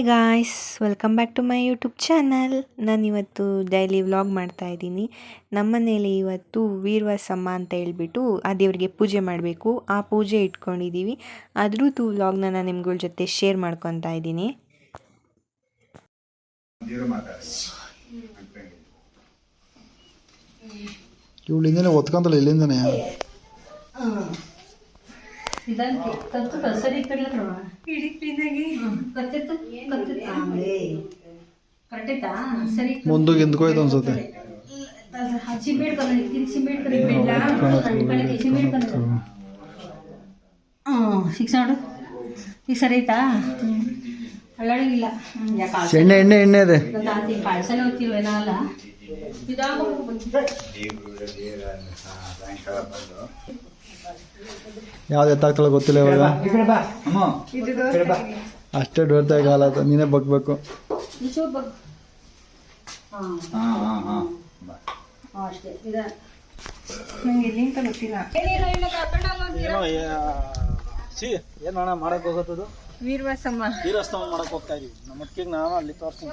Guys, welcome back to my YouTube channel. ನಾನಿವತ್ತು daily vlog ಮಾಡ್ತಾಯಿದ್ದೀನಿ. ನಮ್ಮನೇಲಿ ಇವತ್ತು ವೀರವಸಮ್ಮ ಅಂತ ಹೇಳ್ಬಿಟ್ಟು ಆ ದೇವರಿಗೆ ಪೂಜೆ ಮಾಡಬೇಕು. ಆ ಪೂಜೆ ಇಟ್ಕೊಂಡಿದ್ದೀವಿ. ಅದ್ರದ್ದು ವ್ಲಾಗ್ನ ನಾನು ನಿಮ್ಗಳ ಜೊತೆ ಶೇರ್ ಮಾಡ್ಕೊತಾ ಇದ್ದೀನಿ. ಇವಳಿಂದನೇ ಒತ್ಕೊಂತಲ್ಲ ಇಲ್ಲಿಂದನೇ ಮುಂದಕ್ಕೆ ಎಂದ್ಕೋಯ್ತು ಅನ್ಸುತ್ತೆ. ಈಗ ಸರಿ ಆಯ್ತಾ? ಅಲ್ಲಾಡಿಲ್ಲ ಎಣ್ಣೆ ಎಣ್ಣೆ ಎಣ್ಣೆ ಅದೇ ಪಾಳ್ಸನೆ ಹೋಗ್ತೀವಲ್ಲ. ಯಾವ್ದು ಎತ್ತಾಗ್ತಲ್ಲ ಗೊತ್ತಿಲ್ಲ ಇವಾಗ. ಅಷ್ಟೇ ಡೋರ್ತಾಗ ಹಾಲತ್ತ, ನೀನೇ ಬಗ್ಬೇಕು. ಏನೋಣ ಮಾಡಕ್ ಹೋಗೋದು ವೀರವಸಮ್ಮ ಮಾಡಕ್ ಹೋಗ್ತಾ ಇದೀವಿ. ನಮ್ಮ ಮಟ್ಟಿಗೆ ನಾನು ಅಲ್ಲಿ ತೋರಿಸ್ತೀನಿ.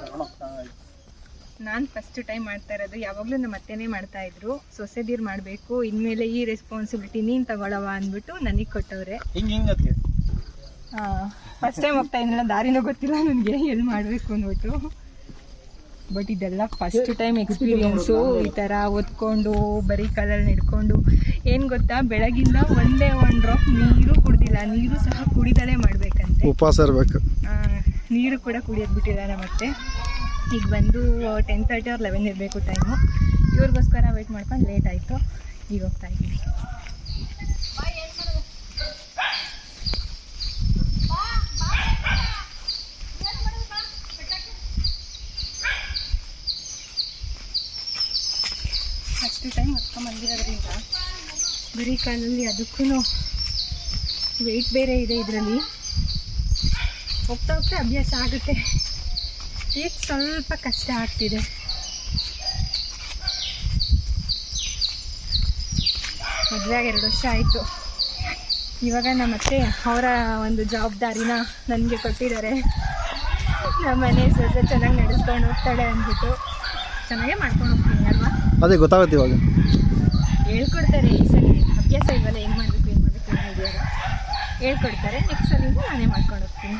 ನಾನು ಫಸ್ಟ್ ಟೈಮ್ ಮಾಡ್ತಾ ಇರೋದು. ಯಾವಾಗಲೂ ನಮ್ಮ ಅತ್ತೆನೇ ಮಾಡ್ತಾ ಇದ್ರು. ಸೊಸೆದೀರ್ ಮಾಡಬೇಕು, ಇನ್ಮೇಲೆ ಈ ರೆಸ್ಪಾನ್ಸಿಬಿಲಿಟಿ ನೀನು ತಗೊಳವ ಅಂದ್ಬಿಟ್ಟು ನನಗೆ ಕೊಟ್ಟವ್ರೆ. ಹಿಂಗೆ ಫಸ್ಟ್ ಟೈಮ್ ಹೋಗ್ತಾ ಇದ್ನಲ್ಲ, ದಾರಿನೂ ಗೊತ್ತಿಲ್ಲ ನನಗೆ ಎಲ್ಲಿ ಮಾಡಬೇಕು ಅಂದ್ಬಿಟ್ಟು. ಬಟ್ ಇದೆಲ್ಲ ಫಸ್ಟ್ ಟೈಮ್ ಎಕ್ಸ್ಪೀರಿಯನ್ಸು. ಈ ಥರ ಒತ್ಕೊಂಡು ಬರೀ ಕಾಲಲ್ಲಿ ನಡ್ಕೊಂಡು. ಏನು ಗೊತ್ತಾ, ಬೆಳಗಿಂದ ಒಂದೇ ಒಂದು ಡ್ರಾಪ್ ನೀರು ಕುಡ್ದಿಲ್ಲ. ನೀರು ಸಹ ಕುಡಿದಲೇ ಮಾಡಬೇಕಂತೆ. ಉಪವಾಸ ಇರ್ಬೇಕು. ನೀರು ಕೂಡ ಕುಡಿಯೋದು ಬಿಟ್ಟಿದ್ದಾರೆ. ಮತ್ತೆ ಈಗ ಬಂದು 10:30 or 11 ಇರಬೇಕು ಟೈಮು. ಇವ್ರಿಗೋಸ್ಕರ ವೆಯ್ಟ್ ಮಾಡ್ಕೊಂಡು ಲೇಟ್ ಆಯಿತು. ಈಗ ಹೋಗ್ತಾ ಇದ್ದೀನಿ. ಫಸ್ಟ್ ಟೈಮ್ ಹೊತ್ಕೊಂಡ್ಬಂದಿರೋದ್ರಿಂದ ಬರೀ ಕಾಲಲ್ಲಿ ಅದಕ್ಕೂ ವೆಯ್ಟ್ ಬೇರೆ ಇದೆ. ಇದರಲ್ಲಿ ಹೋಗ್ತಾ ಹೋಗ್ತಾ ಅಭ್ಯಾಸ ಆಗುತ್ತೆ. ಈಗ ಸ್ವಲ್ಪ ಕಷ್ಟ ಆಗ್ತಿದೆ. ಮದುವೆಯಾಗಿ 2 ವರ್ಷ ಆಯಿತು. ಇವಾಗ ನಮ್ಮತ್ತೆ ಅವರ ಒಂದು ಜವಾಬ್ದಾರಿನ ನನಗೆ ಕೊಟ್ಟಿದ್ದಾರೆ. ನಮ್ಮ ಮನೆ ಸೊಸೆ ಚೆನ್ನಾಗಿ ನಡೆಸ್ಕೊಂಡು ಹೋಗ್ತಾಳೆ ಅಂದ್ಬಿಟ್ಟು ಚೆನ್ನಾಗೇ ಮಾಡ್ಕೊಂಡು ಹೋಗ್ತೀನಿ ಅಲ್ವಾ. ಅದೇ ಗೊತ್ತಾಗುತ್ತೆ ಇವಾಗ. ಹೇಳ್ಕೊಡ್ತಾರೆ. ಈ ಸಲ ಅಭ್ಯಾಸ ಇಲ್ವಲ್ಲ, ಏನು ಮಾಡಬೇಕು ಇದೆಯಲ್ಲ, ಹೇಳ್ಕೊಡ್ತಾರೆ. ನೆಕ್ಸ್ಟ್ ಸಲಿಂದ ನಾನೇ ಮಾಡ್ಕೊಂಡು ಹೋಗ್ತೀನಿ.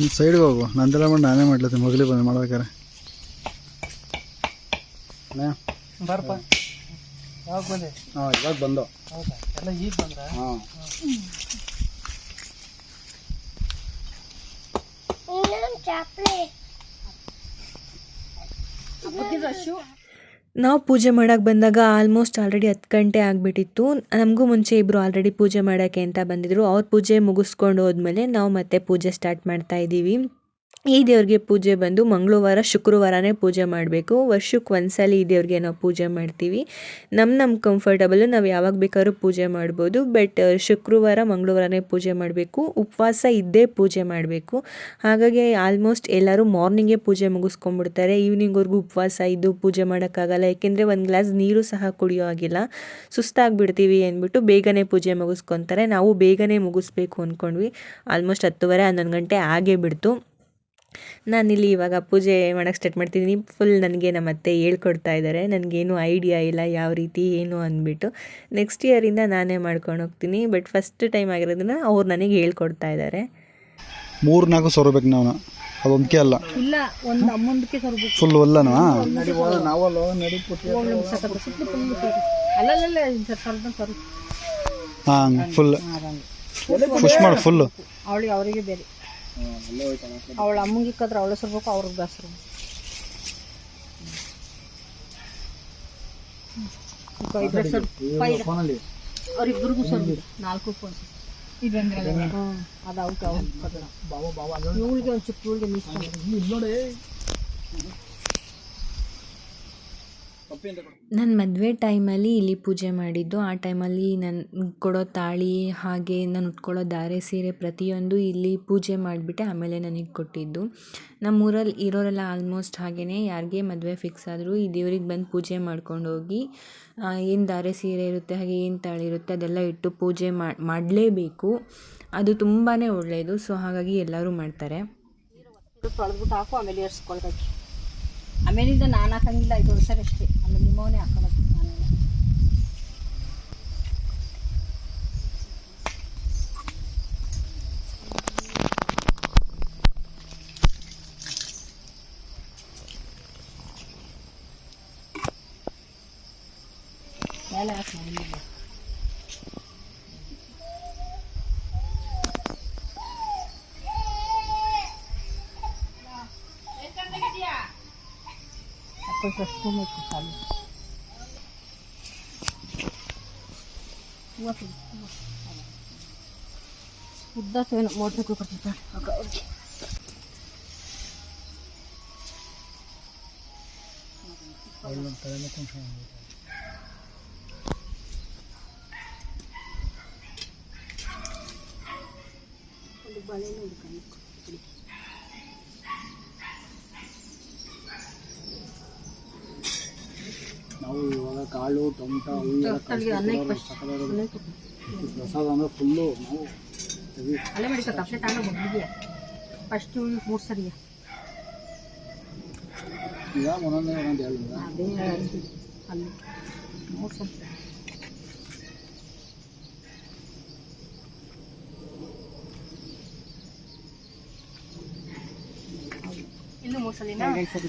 ಈ ಸೈಡ್ಗೆ ಹೋಗು, ನಂದೆಲ್ಲ ಮಾಡಿ ನಾನೇ ಮಾಡ್ಲತ್ತೀನಿ. ಮೊದಲೇ ಬಂದು ಮಾಡ್ಬೇಕಾರೆ ಬರ್ಪ. ಯಾವಾಗ ಬಂದೆ? ಇವಾಗ ಬಂದು. ಹೌದಾ? ಎಲ್ಲ ಈಗ ಬಂದ? ಹಾಂ. ನಾವು ಪೂಜೆ ಮಾಡೋಕ್ಕೆ ಬಂದಾಗ ಆಲ್ಮೋಸ್ಟ್ ಆಲ್ರೆಡಿ 10 ಗಂಟೆ ಆಗಿಬಿಟ್ಟಿತ್ತು. ನಮಗೂ ಮುಂಚೆ ಇಬ್ಬರು ಆಲ್ರೆಡಿ ಪೂಜೆ ಮಾಡೋಕ್ಕೆ ಅಂತ ಬಂದಿದ್ರು. ಅವ್ರ ಪೂಜೆ ಮುಗಿಸ್ಕೊಂಡು ಹೋದ್ಮೇಲೆ ನಾವು ಮತ್ತೆ ಪೂಜೆ ಸ್ಟಾರ್ಟ್ ಮಾಡ್ತಾ ಇದ್ದೀವಿ. ಈ ದೇವ್ರಿಗೆ ಪೂಜೆ ಬಂದು ಮಂಗಳವಾರ ಶುಕ್ರವಾರನೇ ಪೂಜೆ ಮಾಡಬೇಕು. ವರ್ಷಕ್ಕೆ ಒಂದ್ಸಲ ಈ ದೇವ್ರಿಗೆ ನಾವು ಪೂಜೆ ಮಾಡ್ತೀವಿ. ನಮ್ಮ ಕಂಫರ್ಟಬಲ್ಲು ನಾವು ಯಾವಾಗ ಬೇಕಾದ್ರೂ ಪೂಜೆ ಮಾಡ್ಬೋದು. ಬಟ್ ಶುಕ್ರವಾರ ಮಂಗಳವಾರನೇ ಪೂಜೆ ಮಾಡಬೇಕು. ಉಪವಾಸ ಇದ್ದೇ ಪೂಜೆ ಮಾಡಬೇಕು. ಹಾಗಾಗಿ ಆಲ್ಮೋಸ್ಟ್ ಎಲ್ಲರೂ ಮಾರ್ನಿಂಗೇ ಪೂಜೆ ಮುಗಿಸ್ಕೊಂಡ್ಬಿಡ್ತಾರೆ. ಈವ್ನಿಂಗ್ವರೆಗೂ ಉಪವಾಸ ಇದ್ದು ಪೂಜೆ ಮಾಡೋಕ್ಕಾಗಲ್ಲ. ಯಾಕೆಂದರೆ ಒಂದು ಗ್ಲಾಸ್ ನೀರು ಸಹ ಕುಡಿಯೋ ಆಗಿಲ್ಲ, ಸುಸ್ತಾಗಿಬಿಡ್ತೀವಿ ಅಂದ್ಬಿಟ್ಟು ಬೇಗನೆ ಪೂಜೆ ಮುಗಿಸ್ಕೊತಾರೆ. ನಾವು ಬೇಗನೆ ಮುಗಿಸ್ಬೇಕು ಅಂದ್ಕೊಂಡ್ವಿ. ಆಲ್ಮೋಸ್ಟ್ 10:30 11 ಗಂಟೆ ಆಗೇ ಬಿಡ್ತು. ನಾನಿಲ್ಲಿ ಇವಾಗ ಪೂಜೆ ಮಾಡೋಕ್ಕೆ ಸ್ಟಾರ್ಟ್ ಮಾಡ್ತಿದ್ದೀನಿ. ಫುಲ್ ನನಗೆ ನಮ್ಮ ಅತ್ತೆ ಹೇಳ್ಕೊಡ್ತಾ ಇದ್ದಾರೆ. ನನಗೇನು ಐಡಿಯಾ ಇಲ್ಲ ಯಾವ ರೀತಿ ಏನು ಅಂದ್ಬಿಟ್ಟು. ನೆಕ್ಸ್ಟ್ ಇಯರಿಂದ ನಾನೇ ಮಾಡ್ಕೊಂಡು ಹೋಗ್ತೀನಿ. ಬಟ್ ಫಸ್ಟ್ ಟೈಮ್ ಆಗಿರೋದನ್ನ ಅವ್ರು ನನಗೆ ಹೇಳ್ಕೊಡ್ತಾ ಇದ್ದಾರೆ. 3-4 ಸಾವಿರ ಬೇಕು ನಾವು. ಅದೊಂದಕ್ಕೆ ಅಲ್ಲ, ಇಲ್ಲ, ಒಂದು ಅಮ್ಮಂದಕ್ಕೆ ತರಬೇಕು. ಫುಲ್ ಒಲ್ಲನಾ? ಹಾಂ, ಫುಲ್ ಪುಷ್ ಮಾಡಿ ಫುಲ್ಲು. ಅವರಿಗೆ ಬೇರೆ, ಅವಳ ಅಮ್ಮಂಗೆ ಕದ್ರೆ ಅವಳು ಸರ್ಬೇಕು, ಅವ್ರಿಗೆ ದಾಸರು. ಅವ್ರಿಬ್ಬರಿಗೂ ಸರ್ಬೇಕು 4 ಫೋನ್. ಅದು ಅವ್ಕೆ ಇವಳಿಗೆ ಒಂದು ಚಿಕ್ಕ ಇವಳಿಗೆ ಮೀಸ್ಕೊಂಡು ನನ್ನ ಮದುವೆ ಟೈಮಲ್ಲಿ ಇಲ್ಲಿ ಪೂಜೆ ಮಾಡಿದ್ದು. ಆ ಟೈಮಲ್ಲಿ ನಾನು ಕೊಡೋ ತಾಳಿ ಹಾಗೆ ನಾನು ಉಟ್ಕೊಳ್ಳೋ ಧಾರೆ ಸೀರೆ ಪ್ರತಿಯೊಂದು ಇಲ್ಲಿ ಪೂಜೆ ಮಾಡಿಬಿಟ್ಟೆ ಆಮೇಲೆ ನನಗೆ ಕೊಟ್ಟಿದ್ದು. ನಮ್ಮೂರಲ್ಲಿ ಇರೋರೆಲ್ಲ ಆಲ್ಮೋಸ್ಟ್ ಹಾಗೆಯೇ, ಯಾರಿಗೆ ಮದುವೆ ಫಿಕ್ಸ್ ಆದರೂ ಈ ದೇವ್ರಿಗೆ ಬಂದು ಪೂಜೆ ಮಾಡ್ಕೊಂಡು ಹೋಗಿ ಏನು ಧಾರೆ ಸೀರೆ ಇರುತ್ತೆ ಹಾಗೆ ಏನು ತಾಳಿ ಇರುತ್ತೆ ಅದೆಲ್ಲ ಇಟ್ಟು ಪೂಜೆ ಮಾಡಲೇಬೇಕು. ಅದು ತುಂಬಾ ಒಳ್ಳೆಯದು. ಸೊ ಹಾಗಾಗಿ ಎಲ್ಲರೂ ಮಾಡ್ತಾರೆ. ತೊಳೆದ್ಬಿಟ್ಟು ಹಾಕು, ಆಮೇಲೆ ಏರ್ಸ್ಕೊಳ್ಬೇಕು. ಆಮೇಲಿಂದ ನಾನು ಹಾಕಂಗಿಲ್ಲ, ಇದು ಸರಿ ಅಷ್ಟೇ. ಆಮೇಲೆ ನಿಮ್ಮವನೇ ಹಾಕೋಬೇಕು. ನಾನೆಲ್ಲ ಮೇಲೆ ಹಾಕಿ ಮನೆಯಲ್ಲಿ ಬೇಕು ಸಾಲು ಉದ್ದಾತವೇನು ಮೋಟ್ರ್ ಕೊಡ್ತಿರ್ತಾರೆ. ಒಂದು ಬಳೆನೂ ಹುಡ್ಕೊಂಡು ನಾವು ಇವಾಗ ಕಾಳು ಟೊಮಟ ಪ್ರಸಾದ ಅಂದ್ರೆ ಫುಲ್ಲು ನಾವು ಅಲ್ಲೇ ಮಾಡಿ ತಪ್ಪೆ ತಾಣ ಬಂದಿದೆಯಾ ಫಸ್ಟ್ 3 ಸರಿಯಾ ಈಗ ಒಂದೊಂದೇ ಹೇಳಿ ಅದೇ ಅಲ್ಲಿ 3 ಸರಿ ಇನ್ನು 3 ಸಲಿನ 2 ಸರಿ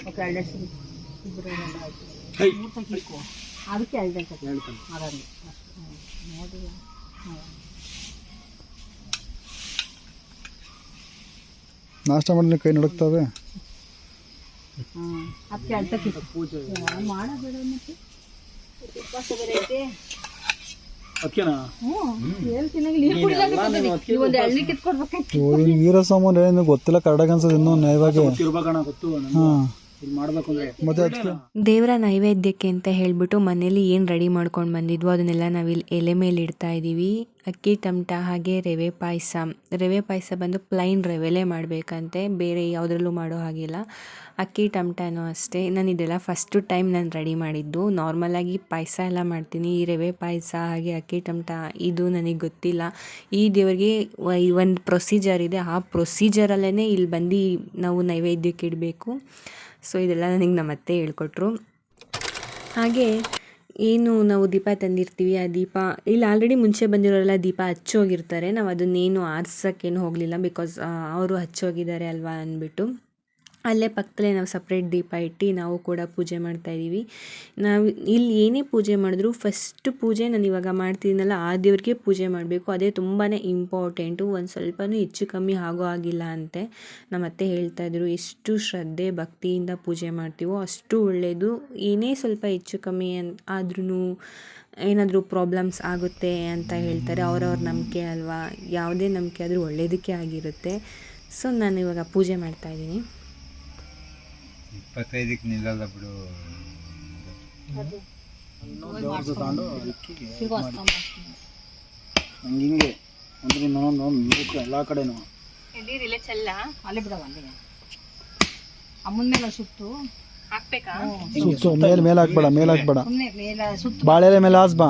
ಓಕೆ 2 ಸರಿ ಇಬ್ಬರು ಆಯಿತು. ಅದಕ್ಕೆ 2 ಸರಿ ಹಾಗಾಗಿ ನೋಡಿ ನಾಷ್ಟ ಮಾಡಿ ಕೈ ನಡುಕ್ತವೆ. ಅದಕ್ಕೆ ಅಳ್ತಕ್ಕೆ ಪೂಜೆ ಮಾಡಬೇಡ ಮತ್ತೆ ಉಪವಾಸ ಬೇರೆ ಐತೆ. ವೀರಸ್ವಾಮಿ ಏನು ಗೊತ್ತಿಲ್ಲ ಕರೆಕ್ಟಾಗಿ ಅನ್ಸೋದು ಇನ್ನೂ ನೈವಾಗಿ ಮತ್ತೆ ಅದಕ್ಕೆ ದೇವರ ನೈವೇದ್ಯಕ್ಕೆ ಅಂತ ಹೇಳಿಬಿಟ್ಟು ಮನೇಲಿ ಏನು ರೆಡಿ ಮಾಡ್ಕೊಂಡು ಬಂದಿದ್ವು ಅದನ್ನೆಲ್ಲ ನಾವಿಲ್ಲಿ ಎಲೆ ಮೇಲೆ ಇಡ್ತಾ ಇದ್ದೀವಿ. ಅಕ್ಕಿ ಟಮಟ ಹಾಗೆ ರವೆ ಪಾಯಸ ಬಂದು ಪ್ಲೈನ್ ರವೆಲೇ ಮಾಡಬೇಕಂತೆ, ಬೇರೆ ಯಾವುದ್ರಲ್ಲೂ ಮಾಡೋ ಹಾಗಿಲ್ಲ. ಅಕ್ಕಿ ಟಮಟನೂ ಅಷ್ಟೇ. ನಾನು ಇದೆಲ್ಲ ಫಸ್ಟು ಟೈಮ್ ನಾನು ರೆಡಿ ಮಾಡಿದ್ದು. ನಾರ್ಮಲಾಗಿ ಪಾಯಸ ಎಲ್ಲ ಮಾಡ್ತೀನಿ, ಈ ರವೆ ಪಾಯಸ ಹಾಗೆ ಅಕ್ಕಿ ಟಮಟ ಇದು ನನಗೆ ಗೊತ್ತಿಲ್ಲ. ಈ ದೇವರಿಗೆ ಒಂದು ಪ್ರೊಸೀಜರ್ ಇದೆ, ಆ ಪ್ರೊಸೀಜರಲ್ಲೇ ಇಲ್ಲಿ ಬಂದು ನಾವು ನೈವೇದ್ಯಕ್ಕೆ ಇಡಬೇಕು. ಸೊ ಇದೆಲ್ಲ ನನಗೆ ನಮ್ಮ ಅತ್ತೆ ಹೇಳ್ಕೊಟ್ರು. ಹಾಗೆ ಏನು ನಾವು ದೀಪ ತಂದಿರ್ತೀವಿ, ಆ ದೀಪ ಇಲ್ಲಿ ಆಲ್ರೆಡಿ ಮುಂಚೆ ಬಂದಿರೋರೆಲ್ಲ ದೀಪ ಹಚ್ಚೋಗಿರ್ತಾರೆ. ನಾವು ಅದನ್ನೇನು ಆರ್ಸೋಕ್ಕೇನು ಹೋಗಲಿಲ್ಲ, ಬಿಕಾಸ್ ಅವರು ಹಚ್ಚೋಗಿದ್ದಾರೆ ಅಲ್ವಾ ಅಂದ್ಬಿಟ್ಟು ಅಲ್ಲೇ ಪಕ್ಕದಲ್ಲೇ ನಾವು ಸಪ್ರೇಟ್ ದೀಪ ಇಟ್ಟು ನಾವು ಕೂಡ ಪೂಜೆ ಮಾಡ್ತಾಯಿದ್ದೀವಿ. ನಾವು ಇಲ್ಲಿ ಏನೇ ಪೂಜೆ ಮಾಡಿದ್ರು ಫಸ್ಟ್ ಪೂಜೆ ನಾನು ಇವಾಗ ಮಾಡ್ತಿದ್ದೀನಲ್ಲ ಆ ದೇವ್ರಿಗೆ ಪೂಜೆ ಮಾಡಬೇಕು. ಅದೇ ತುಂಬಾ ಇಂಪಾರ್ಟೆಂಟು. ಒಂದು ಸ್ವಲ್ಪನೂ ಹೆಚ್ಚು ಕಮ್ಮಿ ಆಗೋ ಆಗಿಲ್ಲ ಅಂತೆ. ನಮ್ಮ ಅತ್ತೆ ಹೇಳ್ತಾಯಿದ್ರು, ಎಷ್ಟು ಶ್ರದ್ಧೆ ಭಕ್ತಿಯಿಂದ ಪೂಜೆ ಮಾಡ್ತೀವೋ ಅಷ್ಟು ಒಳ್ಳೆಯದು. ಏನೇ ಸ್ವಲ್ಪ ಹೆಚ್ಚು ಕಮ್ಮಿ ಆದ್ರೂ ಏನಾದರೂ ಪ್ರಾಬ್ಲಮ್ಸ್ ಆಗುತ್ತೆ ಅಂತ ಹೇಳ್ತಾರೆ. ಅವರವ್ರ ನಂಬಿಕೆ ಅಲ್ವಾ, ಯಾವುದೇ ನಂಬಿಕೆ ಆದರೂ ಒಳ್ಳೆಯದಕ್ಕೆ ಆಗಿರುತ್ತೆ. ಸೊ ನಾನು ಇವಾಗ ಪೂಜೆ ಮಾಡ್ತಾಯಿದ್ದೀನಿ. 25ಕ್ಕೆ ನಿಲ್ಲಲ್ಲ ಬಿಡು. ಹಿಂಗೆ ಅಂದ್ರೆ ಇನ್ನೊಂದು ಎಲ್ಲ ಕಡೆನೂ ಅಲ್ಲೇ ಬಿಡವ ಅಮ್ಮನ ಮೇಲೆ ಸುತ್ತು ಹಾಕ್ಬೇಕಾ? ಸುತ್ತು ಮೇಲೆ ಹಾಕ್ಬೇಡ, ಮೇಲೆ ಹಾಕ್ಬೇಡ, ಸುಮ್ಮನೆ ಮೇಲೆ ಸುತ್ತು ಬಾಳೆಲೆ ಮೇಲೆ ಹಾಸ್ಬಾ,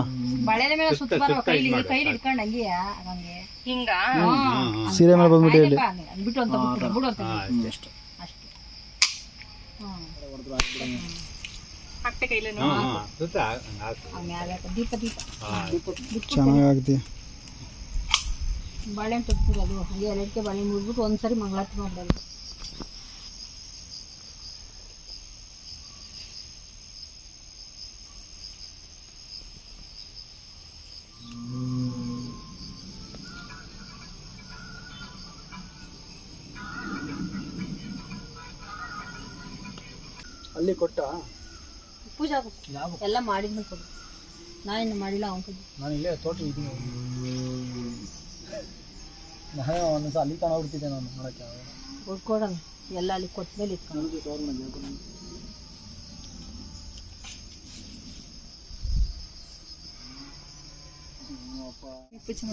ಬಳೆಲೆ ಮೇಲೆ ಸುತ್ತ ಬರೋ ಕೈಲಿ ಹಿಡ್ಕೊಂಡು ಹಂಗೆ ಹಂಗೆ ಹಿಂಗ ಸೀರೆ ಮೇಲೆ ಬಂದ್ಬಿಟ್ಟು ಹೇಳಿ ಬಿಟ್ಟು ಅಂತ ಬಿಡು ಅಂತ ಅಷ್ಟು ಚೆನ್ನಾಗಿ ಬಾಳೆಹಣ್ಣು ತೊಟ್ಬಿಡೋದು ಹಾಗೆ ಎರಡಕ್ಕೆ ಬಾಳೆಹಣ್ಣು ಮುಡ್ಬಿಟ್ಟು ಒಂದ್ಸರಿ ಮಂಗಳಾರತಿ ಮಾಡೋದು. ಅಲ್ಲಿ ಕೊಟ್ಟ ಪೂಜಾ ಎಲ್ಲ ಮಾಡಿದ್ಮೇಲೆ ಕೊಡು. ನಾನೇನು ಮಾಡಿಲ್ಲ ಅವನು ಕೊಡು. ನಾನು ಇಲ್ಲೇ ತೋಟ ಇದ್ದೀನಿ. ನಾನು ಒಂದೊಂದ್ಸ ಅಲ್ಲಿ ತಗೊಂಡೋಗ್ಬಿಡ್ತಿದ್ದೆ ನಾನು ಮಾಡೋಕ್ಕೆ. ಉಳ್ಕೊಡೋಣ ಎಲ್ಲ ಅಲ್ಲಿ ಕೊಟ್ಮೇಲೆ ಇಟ್ಕೊಂಡು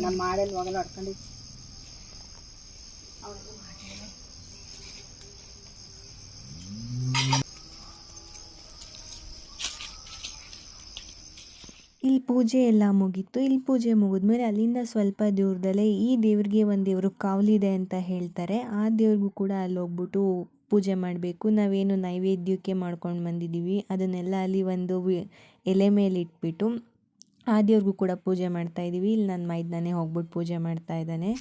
ನಮ್ಮ ಮಾಡಲ್ಲಿ ಹೋಗಲ್ಲ ಹೊಡ್ಕೊಂಡಿದ್ದು ಇಲ್ಲಿ ಪೂಜೆ ಎಲ್ಲ ಮುಗೀತು. ಇಲ್ಲಿ ಪೂಜೆ ಮುಗಿದ್ಮೇಲೆ ಅಲ್ಲಿಂದ ಸ್ವಲ್ಪ ದೂರದಲ್ಲೇ ಈ ದೇವ್ರಿಗೆ ಒಂದು ದೇವರು ಕಾವಲಿದೆ ಅಂತ ಹೇಳ್ತಾರೆ. ಆ ದೇವ್ರಿಗೂ ಕೂಡ ಅಲ್ಲಿ ಹೋಗ್ಬಿಟ್ಟು ಪೂಜೆ ಮಾಡಬೇಕು. ನಾವೇನು ನೈವೇದ್ಯಕ್ಕೆ ಮಾಡ್ಕೊಂಡು ಬಂದಿದ್ದೀವಿ ಅದನ್ನೆಲ್ಲ ಅಲ್ಲಿ ಒಂದು ಎಲೆ ಮೇಲೆ ಇಟ್ಬಿಟ್ಟು ಆ ದೇವ್ರಿಗೂ ಕೂಡ ಪೂಜೆ ಮಾಡ್ತಾಯಿದ್ದೀವಿ. ಇಲ್ಲಿ ನನ್ನ ಮೈದನೇ ಹೋಗ್ಬಿಟ್ಟು ಪೂಜೆ ಮಾಡ್ತಾ ಇದ್ದಾನೆ.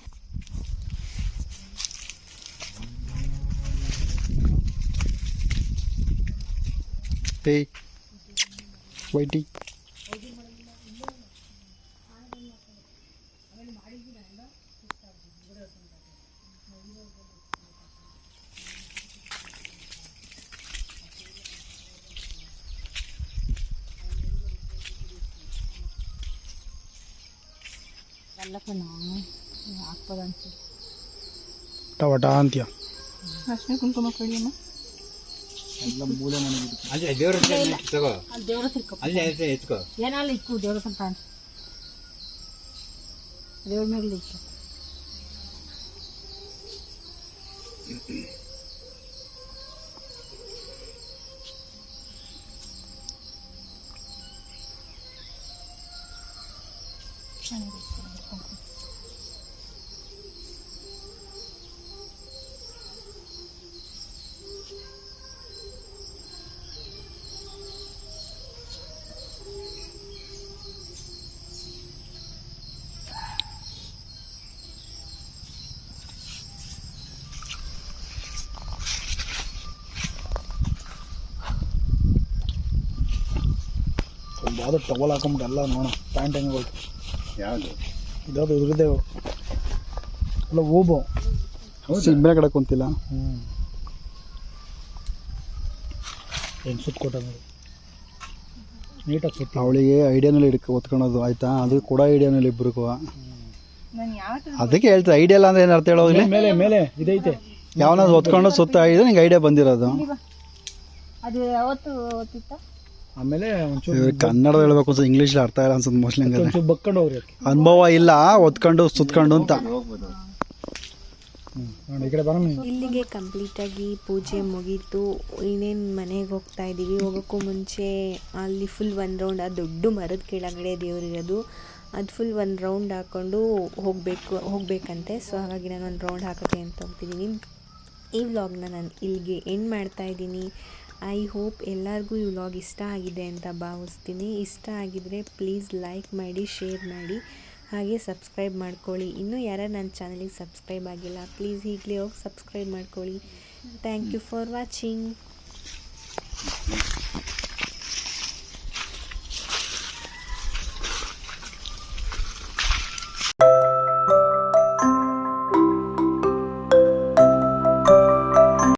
ವೈಟಿ ಎಲ್ಲಕ್ಕ ನಾವು ಹಾಕ್ಬೋದಂತ ಟವಟ ಅಂತ್ಯ ಅಷ್ಟೇ ಕುಂಕುಮ ಕಡಿಯಮ್ಮ ಅಲ್ಲಿ ದೇವ್ರ ತಗೋ ಅಲ್ಲಿ ದೇವ್ರ ತಿರ್ಕೊ ಅಲ್ಲಿ ಎತ್ಕೋ ಏನಲ್ಲ ಇಕ್ಕು ದೇವ್ರ ಅಂತ ದೇವ್ರ ಮೇಲೆ ಇಕ್ಕು ಒಂದು ಯಾವುದೋ ಟವಲ್ ಹಾಕೊಂಬಿಟ್ಟು ಎಲ್ಲ ನೋಡೋಣ ಪ್ಯಾಂಟ್ ಹೆಂಗೆ ಹೋಯ್ತು ಯಾವುದು ಇದ್ಯಾವುದು ಇದ್ರದ್ದೇವು ಅಲ್ಲ ಓಬೋ ಸಿಬ್ಬೆ ಕಡೆ ಕುಂತಿಲ್ಲ ಹೆಂಗೆ ಸುತ್ತ ಕೊಟ್ಟ ನೋಡಿ ನೀಟಾಗಿ ಸುತ್ತ ಅವಳಿಗೆ ಐಡಿಯಾನಲ್ಲಿ ಒತ್ಕೊಳೋದು ಆಯ್ತಾ ಅದು ಕೂಡ ಐಡಿಯಾನಲ್ಲಿ ಇಬ್ಬರಿಗೂ ಅದಕ್ಕೆ ಹೇಳ್ತಾರೆ ಐಡಿಯಾ ಇಲ್ಲ ಅಂದ್ರೆ ಏನು ಅರ್ಥ ಹೇಳೋದಿಲ್ಲ ಮೇಲೆ ಮೇಲೆ ಇದೈತೆ ಯಾವನಾದ್ರು ಒತ್ಕೊಂಡು ಸುತ್ತ ಆಗಿದೆ ನಿಂಗೆ ಐಡಿಯಾ ಬಂದಿರೋದು ಅದು ಯಾವತ್ತು ಓದ್ತಿತ್ತ ಆಮೇಲೆ ಕನ್ನಡ ಹೇಳ್ಬೇಕು ಅನ್ಸುತ್ತೆ ಇಂಗ್ಲೀಷ್ ಅರ್ಥ ಇಲ್ಲ ಅನ್ಸುತ್ತೆ ಮೋಸ್ಟ್ಲಿ ಬಕ್ಕೊಂಡು ಹೋಗ್ರಿ ಅನುಭವ ಇಲ್ಲ ಒತ್ಕೊಂಡು ಸುತ್ಕೊಂಡು ಅಂತ ಇಲ್ಲಿಗೆ ಕಂಪ್ಲೀಟಾಗಿ ಪೂಜೆ ಮುಗೀತು. ಇನ್ನೇನು ಮನೆಗೆ ಹೋಗ್ತಾ ಇದ್ದೀವಿ. ಹೋಗೋಕ್ಕೂ ಮುಂಚೆ ಅಲ್ಲಿ ಫುಲ್ ಒಂದು ರೌಂಡ್ ಆ ದೊಡ್ಡ ಮರದ ಕೆಳಗಡೆ ದೇವರಿರೋದು ಅದು ಫುಲ್ ಒಂದು ರೌಂಡ್ ಹಾಕ್ಕೊಂಡು ಹೋಗಬೇಕಂತೆ. ಸೊ ಹಾಗಾಗಿ ನಾನು ಒಂದು ರೌಂಡ್ ಹಾಕೋಕ್ಕೆ ಅಂತ ಹೋಗ್ತಿದ್ದೀನಿ. ಈ ವ್ಲಾಗ್ನ ನಾನು ಇಲ್ಲಿಗೆ ಎಂಡ್ ಮಾಡ್ತಾಯಿದ್ದೀನಿ. ಐ ಹೋಪ್ ಎಲ್ಲರಿಗೂ ಈ ವ್ಲಾಗ್ ಇಷ್ಟ ಆಗಿದೆ ಅಂತ ಭಾವಿಸ್ತೀನಿ. ಇಷ್ಟ ಆಗಿದರೆ ಪ್ಲೀಸ್ ಲೈಕ್ ಮಾಡಿ, ಶೇರ್ ಮಾಡಿ, ಹಾಗೆ ಸಬ್ಸ್ಕ್ರೈಬ್ ಮಾಡ್ಕೊಳ್ಳಿ. ಇನ್ನೂ ಯಾರು ನನ್ನ ಚಾನಲಿಗೆ ಸಬ್ಸ್ಕ್ರೈಬ್ ಆಗಿಲ್ಲ ಪ್ಲೀಸ್ ಈಗಲೇ ಹೋಗಿ ಸಬ್ಸ್ಕ್ರೈಬ್ ಮಾಡ್ಕೊಳ್ಳಿ. Thank you for watching.